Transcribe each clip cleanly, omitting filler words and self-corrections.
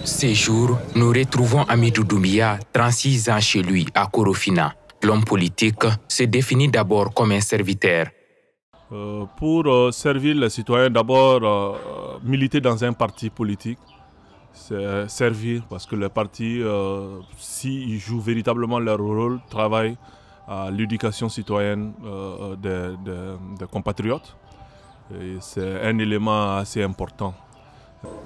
Ces jours, nous retrouvons Hamidou Doumbia, 36 ans chez lui, à Korofina. L'homme politique se définit d'abord comme un serviteur. Pour servir les citoyens, d'abord militer dans un parti politique, c'est servir parce que les partis, s'ils jouent véritablement leur rôle, travaillent à l'éducation citoyenne des compatriotes. C'est un élément assez important.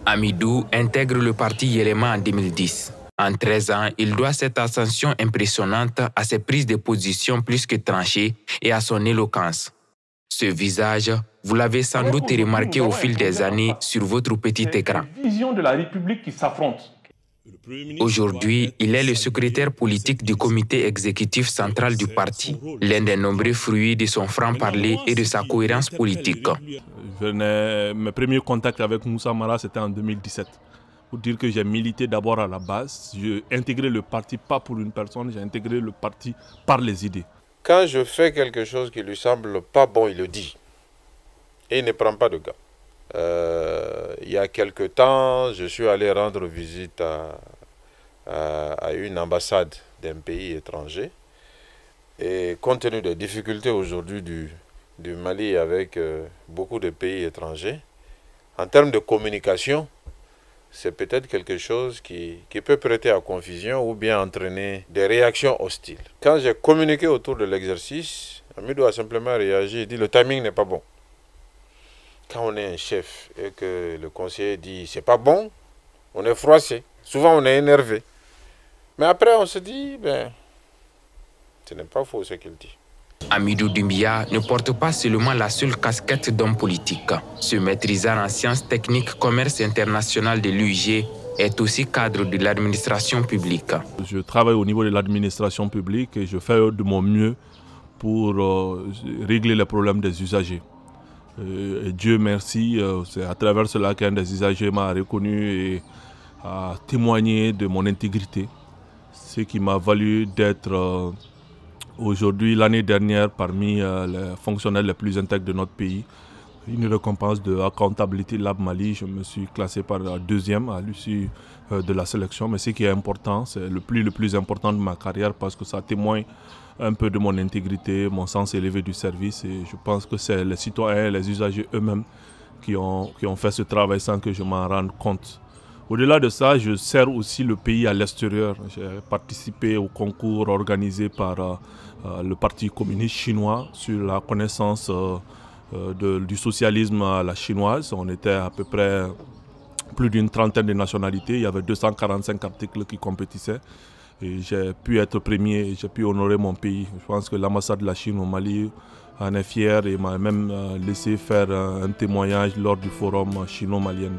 Hamidou intègre le parti Yéléma en 2010. En 13 ans, il doit cette ascension impressionnante à ses prises de position plus que tranchées et à son éloquence. Ce visage, vous l'avez sans doute remarqué au fil des années sur votre petit écran. Vision de la République qui s'affrontent. Aujourd'hui, il est le secrétaire politique du comité exécutif central du parti, l'un des nombreux fruits de son franc-parler et de sa cohérence politique. Mes premiers contacts avec Moussa Mara, c'était en 2017. Pour dire que j'ai milité d'abord à la base, j'ai intégré le parti pas pour une personne, j'ai intégré le parti par les idées. Quand je fais quelque chose qui lui semble pas bon, il le dit. Et il ne prend pas de gants. Il y a quelque temps, je suis allé rendre visite à une ambassade d'un pays étranger. Et compte tenu des difficultés aujourd'hui du Mali avec beaucoup de pays étrangers, en termes de communication, c'est peut-être quelque chose qui peut prêter à confusion ou bien entraîner des réactions hostiles. Quand j'ai communiqué autour de l'exercice, Hamidou a simplement réagi et dit le timing n'est pas bon. Quand on est un chef et que le conseiller dit c'est pas bon, on est froissé. Souvent on est énervé. Mais après on se dit, ce n'est pas faux ce qu'il dit. Hamidou Doumbia ne porte pas seulement la seule casquette d'homme politique. Ce maîtrisant en sciences techniques commerce international de l'UIG est aussi cadre de l'administration publique. Je travaille au niveau de l'administration publique et je fais de mon mieux pour régler les problèmes des usagers. Et Dieu merci, c'est à travers cela qu'un des usagers m'a reconnu et a témoigné de mon intégrité. Ce qui m'a valu d'être aujourd'hui, l'année dernière, parmi les fonctionnaires les plus intègres de notre pays. Une récompense de Accountability Lab Mali, je me suis classé par la deuxième à l'issue de la sélection. Mais ce qui est important, c'est le plus important de ma carrière parce que ça témoigne un peu de mon intégrité, mon sens élevé du service. Et je pense que c'est les citoyens, les usagers eux-mêmes qui ont fait ce travail sans que je m'en rende compte. Au-delà de ça, je sers aussi le pays à l'extérieur. J'ai participé au concours organisé par le Parti communiste chinois sur la connaissance du socialisme à la chinoise. On était à peu près plus d'une trentaine de nationalités. Il y avait 245 articles qui compétissaient. Et j'ai pu être premier et j'ai pu honorer mon pays. Je pense que l'ambassade de la Chine au Mali en est fière et m'a même laissé faire un témoignage lors du forum chino-malien.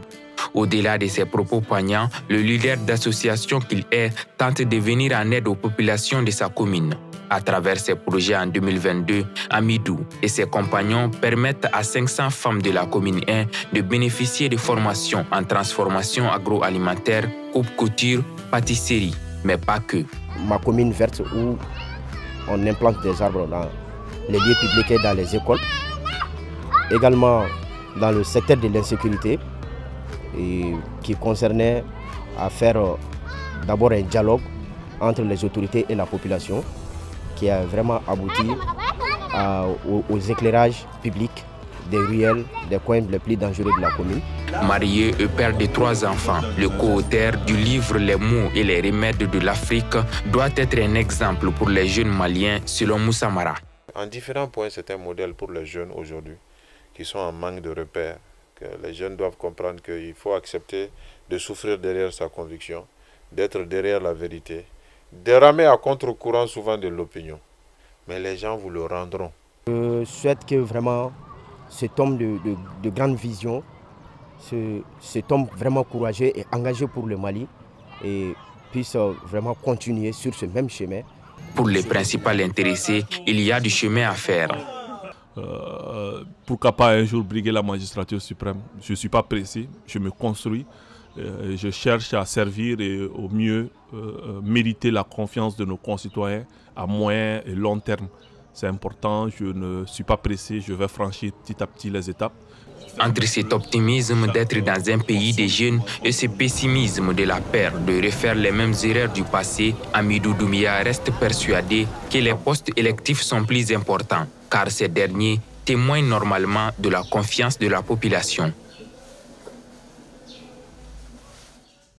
Au-delà de ses propos poignants, le leader d'association qu'il est tente de venir en aide aux populations de sa commune. À travers ses projets en 2022, Hamidou et ses compagnons permettent à 500 femmes de la commune 1 de bénéficier de formations en transformation agroalimentaire, coupe-couture, pâtisserie, mais pas que. Ma commune verte où on implante des arbres dans les lieux publics et dans les écoles, également dans le secteur de l'insécurité, qui concernait à faire d'abord un dialogue entre les autorités et la population qui a vraiment abouti aux éclairages publics des ruelles, des coins les plus dangereux de la commune. Marié et père de 3 enfants, le co-auteur du livre Les mots et les remèdes de l'Afrique doit être un exemple pour les jeunes Maliens selon Moussa Mara. En différents points, c'est un modèle pour les jeunes aujourd'hui qui sont en manque de repères. Que les jeunes doivent comprendre qu'il faut accepter de souffrir derrière sa conviction, d'être derrière la vérité, de ramer à contre-courant souvent de l'opinion. Mais les gens vous le rendront. Je souhaite que vraiment cet homme de grande vision, cet homme vraiment courageux et engagé pour le Mali et puisse vraiment continuer sur ce même chemin. Pour les principaux intéressés, il y a du chemin à faire. Pourquoi pas un jour briguer la magistrature suprême. Je ne suis pas pressé, je me construis, je cherche à servir et au mieux mériter la confiance de nos concitoyens à moyen et long terme. C'est important, je ne suis pas pressé, je vais franchir petit à petit les étapes. Entre cet optimisme d'être dans un pays des jeunes et ce pessimisme de la peur de refaire les mêmes erreurs du passé, Hamidou Doumbia reste persuadé que les postes électifs sont plus importants, car ces derniers témoignent normalement de la confiance de la population.